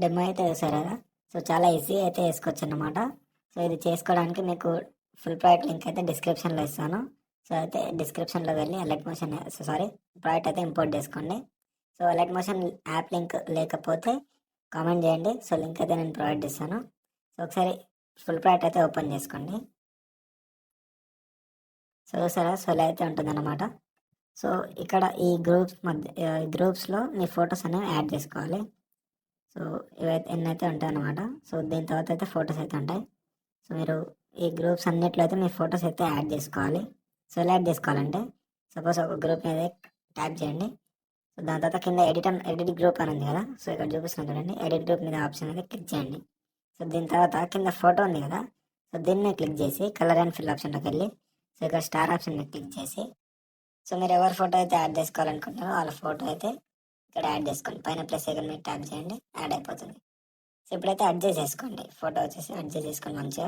Demo అయితే వేసారు కదా. సో చాలా ఈజీ అయితే వేసుకోవచ్చు అన్నమాట. సో ఇది చేసుకోవడానికి మీకు ఫుల్ ప్రాజెక్ట్ లింక్ అయితే డిస్క్రిప్షన్లో ఇస్తాను. సో అయితే డిస్క్రిప్షన్లో వెళ్ళి అలర్ట్ మోషన్ సారీ ప్రాజెక్ట్ అయితే ఇంపోర్ట్ చేసుకోండి. So alert motion app link లేకపోతే కామెంట్ చేయండి. సో లింక్ అయితే నేను ప్రొవైడ్ చేస్తాను. సో ఒకసారి ఫుల్ ప్రాజెక్ట్ అయితే ఓపెన్ చేసుకోండి. సో సరే సో ఇలా అయితే ఉంటుందన్నమాట. సో ఇక్కడ ఈ గ్రూప్స్ మధ్య గ్రూప్స్లో మీ ఫొటోస్ అనేవి యాడ్ చేసుకోవాలి. సో ఇవైతే ఎన్నైతే ఉంటాయి అన్నమాట. సో దీని తర్వాత అయితే ఫొటోస్ అయితే ఉంటాయి. సో మీరు ఈ గ్రూప్స్ అన్నిట్లో అయితే మీ ఫొటోస్ అయితే యాడ్ చేసుకోవాలి. సో ఎలా యాడ్ చేసుకోవాలంటే సపోజ్ ఒక గ్రూప్ మీద ట్యాప్ చేయండి. సో దాని తర్వాత కింద ఎడిట్ గ్రూప్ అని ఉంది కదా. సో ఇక్కడ చూపిస్తున్నాను చూడండి, ఎడిట్ గ్రూప్ మీద ఆప్షన్ అయితే క్లిక్ చేయండి. సో దీని తర్వాత కింద ఫోటో ఉంది కదా. సో దీన్ని క్లిక్ చేసి కలర్ అండ్ ఫిల్ ఆప్షన్లోకి వెళ్ళి సో ఇక్కడ స్టార్ ఆప్షన్ని క్లిక్ చేసి సో మీరు ఎవరి ఫోటో అయితే యాడ్ చేసుకోవాలనుకుంటున్నారో వాళ్ళ ఫోటో అయితే ఇక్కడ యాడ్ చేసుకోండి. పైన ప్లస్ ఐకాన్ మీద ట్యాప్ చేయండి, యాడ్ అయిపోతుంది. సో ఇప్పుడైతే అడ్జస్ట్ చేసుకోండి, ఫోటో వచ్చేసి అడ్జస్ట్ చేసుకోండి మంచిగా.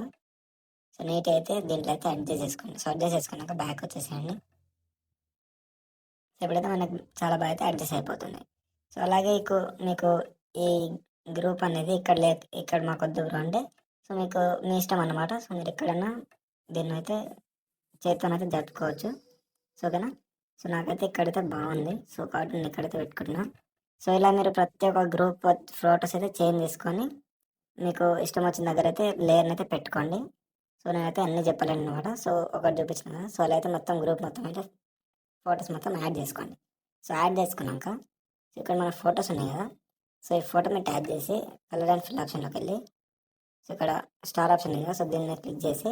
సో నీట్ అయితే దీంట్లో అయితే అడ్జస్ట్ చేసుకోండి. సో అడ్జస్ట్ చేసుకున్నాక బ్యాక్ వచ్చేసేయండి. సో ఇప్పుడైతే మనకు చాలా బాగా అయితే అడ్జస్ట్ అయిపోతుంది. సో అలాగే మీకు ఈ గ్రూప్ అనేది ఇక్కడ మాకు వద్దు బ్రో అంటే సో మీకు మీ ఇష్టం అన్నమాట. సో మీరు ఎక్కడైనా దీన్ని అయితే చేతితోనైతే జరుపుకోవచ్చు. సో ఓకేనా. సో నాకైతే ఇక్కడైతే బాగుంది. సో కాబట్టి నేను ఇక్కడైతే పెట్టుకున్నా. సో ఇలా మీరు ప్రతి ఒక్క గ్రూప్ ఫొటోస్ అయితే చేంజ్ చేసుకొని మీకు ఇష్టం వచ్చిన దగ్గర అయితే లేయర్ని అయితే పెట్టుకోండి. సో నేనైతే అన్నీ చెప్పలేను అనమాట. సో ఒకటి చూపించిన కదా. సో అలా అయితే మొత్తం గ్రూప్ మొత్తం అయితే ఫొటోస్ మొత్తం యాడ్ చేసుకోండి. సో యాడ్ చేసుకున్నాక సో ఇక్కడ మన ఫొటోస్ ఉన్నాయి కదా. సో ఈ ఫోటో మీరు ట్యాప్ చేసి కలర్ అండ్ ఫిల్ ఆప్షన్లోకి వెళ్ళి సో ఇక్కడ స్టార్ ఆప్షన్ ఉంది కదా. సో దీన్ని క్లిక్ చేసి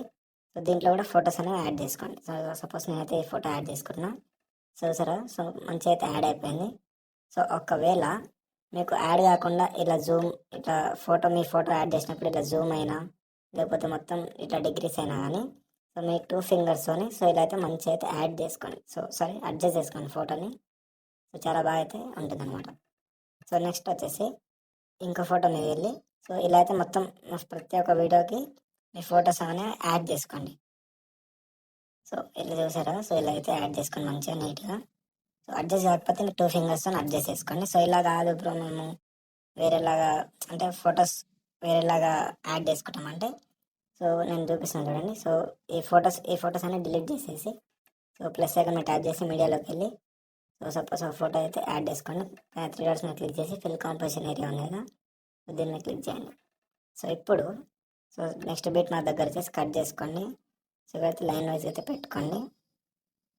సో దీంట్లో కూడా ఫొటోస్ అనేవి యాడ్ చేసుకోండి. సో సపోజ్ నేనైతే ఈ ఫోటో యాడ్ చేసుకున్నా. సో సరే సో మంచిగా అయితే యాడ్ అయిపోయింది. సో ఒకవేళ మీకు యాడ్ కాకుండా ఇలా జూమ్ ఇట్లా మీ ఫోటో యాడ్ చేసినప్పుడు ఇట్లా జూమ్ అయినా లేకపోతే మొత్తం ఇట్లా డిగ్రీస్ అయినా కానీ సో మీ 2 ఫింగర్స్తోని సో ఇలా అయితే మంచిగా అయితే యాడ్ చేసుకోండి. సో సారీ అడ్జస్ట్ చేసుకోండి ఫోటోని. సో చాలా బాగా అయితే ఉంటుంది అనమాట. సో నెక్స్ట్ వచ్చేసి ఇంకో ఫోటో మీద వెళ్ళి సో ఇలా అయితే మొత్తం ప్రతి ఒక్క వీడియోకి మీ ఫొటోస్ అనేవి యాడ్ చేసుకోండి. సో ఇలా చూసారా. సో ఇలా అయితే యాడ్ చేసుకోండి మంచిగా నీట్గా. సో అడ్జస్ట్ కాకపోతే మీరు 2 ఫింగర్స్తో అడ్జస్ట్ చేసుకోండి. సో ఇలా కాదు బ్రో మేము వేరేలాగా అంటే ఫొటోస్ వేరేలాగా యాడ్ చేసుకుంటామంటే సో నేను చూపిస్తున్నాను చూడండి. సో ఈ ఫొటోస్ అన్ని డిలీట్ చేసేసి సో ప్లస్ ఐకాన్ మీద ట్యాప్ చేసి మీడియాలోకి వెళ్ళి సో సపోజ్ ఆ ఫోటో అయితే యాడ్ చేసుకోండి. 3 డాట్స్ మీద క్లిక్ చేసి ఫిల్ కాంపోజిషన్ ఏరియా ఉంది కదా. సో దీన్ని క్లిక్ చేయండి. సో ఇప్పుడు సో నెక్స్ట్ బీట్ నా దగ్గర వచ్చేసి కట్ చేసుకోండి. సో ఇక్కడైతే లైన్ వైజ్ అయితే పెట్టుకోండి.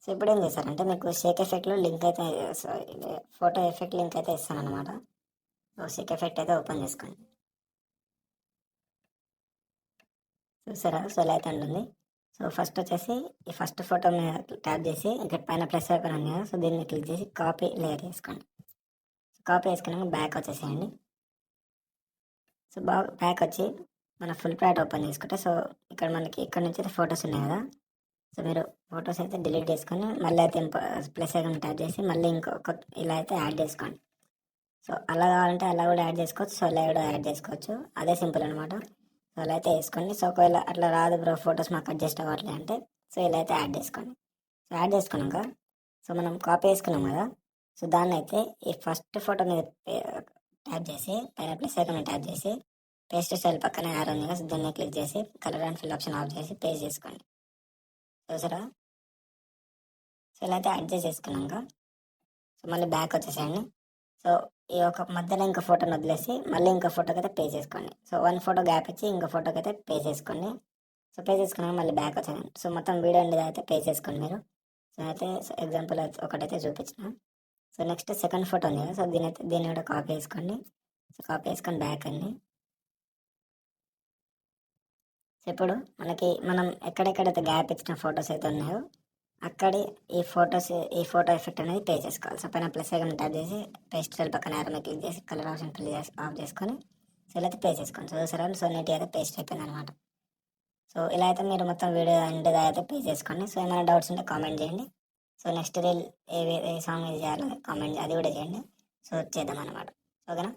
సో ఇప్పుడు ఏం చేస్తారంటే మీకు షేక్ ఎఫెక్ట్లో లింక్ అయితే ఫోటో ఎఫెక్ట్ లింక్ అయితే ఇస్తాను అనమాట. సో షేక్ ఎఫెక్ట్ అయితే ఓపెన్ చేసుకోండి. చూసారా. సో ఇలా అయితే ఉంటుంది. సో ఫస్ట్ వచ్చేసి ఈ ఫస్ట్ ఫోటో మీద ట్యాప్ చేసి ఇక్కడ పైన ప్లస్ ఐకాన్ ఉంది కదా. సో దీన్ని క్లిక్ చేసి కాపీ లేయర్ చేసుకోండి. కాపీ వేసుకున్నాక బ్యాక్ వచ్చేసేయండి. సో బ్యాక్ వచ్చి మన ఫుల్ ప్రాజెక్ట్ ఓపెన్ చేసుకుంటే సో ఇక్కడ మనకి ఇక్కడ నుంచి అయితే ఫొటోస్ ఉన్నాయి కదా. సో మీరు ఫొటోస్ అయితే డిలీట్ చేసుకొని మళ్ళీ అయితే ప్లస్ ఐకాన్ ట్యాప్ చేసి మళ్ళీ ఇంకొక ఇలా అయితే యాడ్ చేసుకోండి. సో అలా కావాలంటే అలా కూడా యాడ్ చేసుకోవచ్చు. సో అలా కూడా యాడ్ చేసుకోవచ్చు. అదే సింపుల్ అనమాట. సో అలా అయితే వేసుకోండి. సో ఒకవేళ అట్లా రాదు బ్రో ఫొటోస్ మాకు అడ్జస్ట్ అవ్వట్లే అంటే సో ఇలా అయితే యాడ్ చేసుకోండి. సో యాడ్ చేసుకున్నాక సో మనం కాపీ వేసుకున్నాం కదా. సో దాన్ని అయితే ఈ ఫస్ట్ ఫోటో మీద ట్యాప్ చేసి పైన ప్లస్ ఐకాన్ మీద ట్యాప్ చేసి పేస్ట్ స్టైల్ పక్కన యారో ఉంది కదా. సో దీన్ని క్లిక్ చేసి colour and fill option of చేసి పేస్ట్ చేసుకోండి. చూసారా. సో ఇలా అయితే అడ్జస్ట్ చేసుకున్నాక సో మళ్ళీ బ్యాక్ వచ్చేసేయండి. సో ఈ ఒక మధ్యలో ఇంకో ఫోటోని వదిలేసి మళ్ళీ ఇంకో ఫోటోకి అయితే పే చేసుకోండి. సో 1 ఫోటో గ్యాప్ ఇచ్చి ఇంకో ఫోటోకి అయితే పే చేసుకోండి. సో పే చేసుకున్నాక మళ్ళీ బ్యాక్ వచ్చేయండి. సో మొత్తం వీడియో అనేది అయితే పే చేసుకోండి మీరు. సో అయితే ఎగ్జాంపుల్ ఒకటైతే చూపించిన. సో నెక్స్ట్ సెకండ్ ఫోటో ఉంది కదా. సో దీన్ని కూడా కాపీ వేసుకోండి. సో కాపీ వేసుకొని బ్యాక్ అండి. సో ఇప్పుడు మనం ఎక్కడెక్కడైతే గ్యాప్ ఇచ్చిన ఫొటోస్ అయితే ఉన్నాయో అక్కడే ఈ ఫోటో ఎఫెక్ట్ అనేది పే చేసుకోవాలి. సో పైన ప్లస్ ఐకాన్ ట్యాప్ చేసి పేస్ట్ స్టైల్ పక్కన యారో క్లిక్ చేసి కలర్ ఆప్షన్ ఆఫ్ చేసుకొని సో ఇలా అయితే పే చేసుకోండి. సో సరే. సో నీట్గా అయితే పేస్ట్ అయిపోయింది అనమాట. సో ఇలా అయితే మీరు మొత్తం వీడియో ఎండ్గా అయితే పే చేసుకోండి. సో ఏమైనా డౌట్స్ ఉంటే కామెంట్ చేయండి. సో నెక్స్ట్ రీల్ ఏ సాంగ్ చేయాలో కామెంట్ అది కూడా చేయండి. సో చేద్దాం అనమాట. ఓకేనా.